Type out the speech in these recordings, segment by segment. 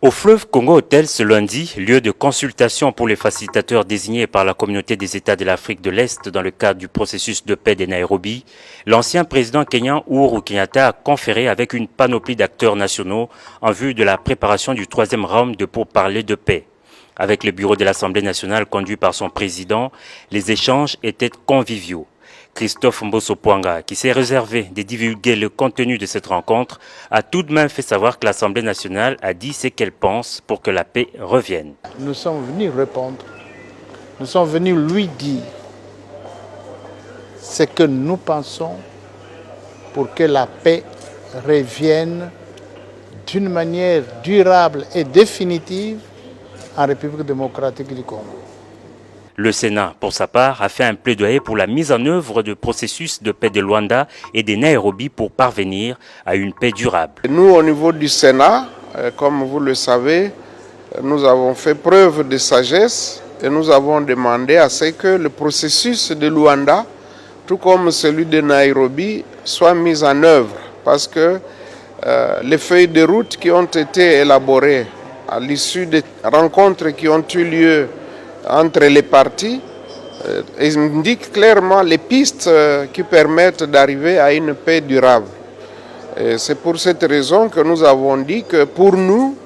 Au fleuve Congo Hotel ce lundi, lieu de consultation pour les facilitateurs désignés par la communauté des États de l'Afrique de l'Est dans le cadre du processus de paix de Nairobi, l'ancien président kenyan Uhuru Kenyatta a conféré avec une panoplie d'acteurs nationaux en vue de la préparation du troisième round de pourparlers de paix. Avec le bureau de l'Assemblée nationale conduit par son président, les échanges étaient conviviaux. Christophe Mbosso-Pwanga, qui s'est réservé de divulguer le contenu de cette rencontre, a tout de même fait savoir que l'Assemblée nationale a dit ce qu'elle pense pour que la paix revienne. Nous sommes venus répondre, nous sommes venus lui dire ce que nous pensons pour que la paix revienne d'une manière durable et définitive en République démocratique du Congo. Le Sénat, pour sa part, a fait un plaidoyer pour la mise en œuvre du processus de paix de Luanda et de Nairobi pour parvenir à une paix durable. Nous, au niveau du Sénat, comme vous le savez, nous avons fait preuve de sagesse et nous avons demandé à ce que le processus de Luanda, tout comme celui de Nairobi, soit mis en œuvre. Parce que les feuilles de route qui ont été élaborées à l'issue des rencontres qui ont eu lieu entre les partis indiquent clairement les pistes qui permettent d'arriver à une paix durable. C'est pour cette raison que nous avons dit que pour nous,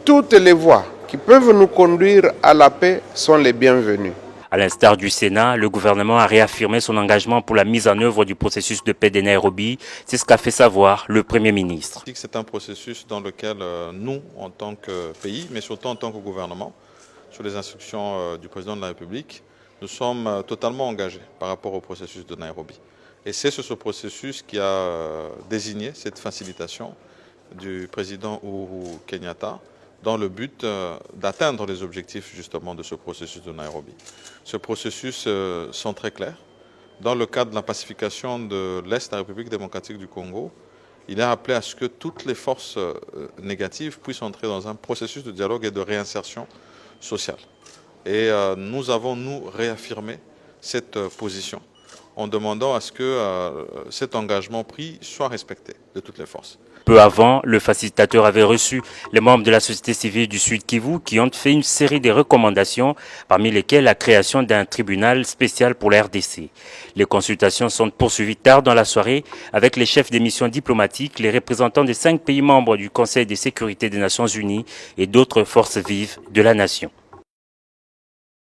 toutes les voies qui peuvent nous conduire à la paix sont les bienvenues. À l'instar du Sénat, le gouvernement a réaffirmé son engagement pour la mise en œuvre du processus de paix de Nairobi. C'est ce qu'a fait savoir le Premier ministre. C'est un processus dans lequel nous, en tant que pays, mais surtout en tant que gouvernement, sur les instructions du président de la République, nous sommes totalement engagés par rapport au processus de Nairobi. Et c'est sur ce processus qui a désigné cette facilitation du président Uhuru Kenyatta dans le but d'atteindre les objectifs justement de ce processus de Nairobi. Ce processus sont très clairs. Dans le cadre de la pacification de l'Est de la République démocratique du Congo, il est appelé à ce que toutes les forces négatives puissent entrer dans un processus de dialogue et de réinsertion sociale. Et nous avons, nous, réaffirmé cette position en demandant à ce que cet engagement pris soit respecté de toutes les forces. Peu avant, le facilitateur avait reçu les membres de la société civile du Sud Kivu qui ont fait une série de recommandations, parmi lesquelles la création d'un tribunal spécial pour la RDC. Les consultations sont poursuivies tard dans la soirée avec les chefs des missions diplomatiques, les représentants des 5 pays membres du Conseil de sécurité des Nations Unies et d'autres forces vives de la nation.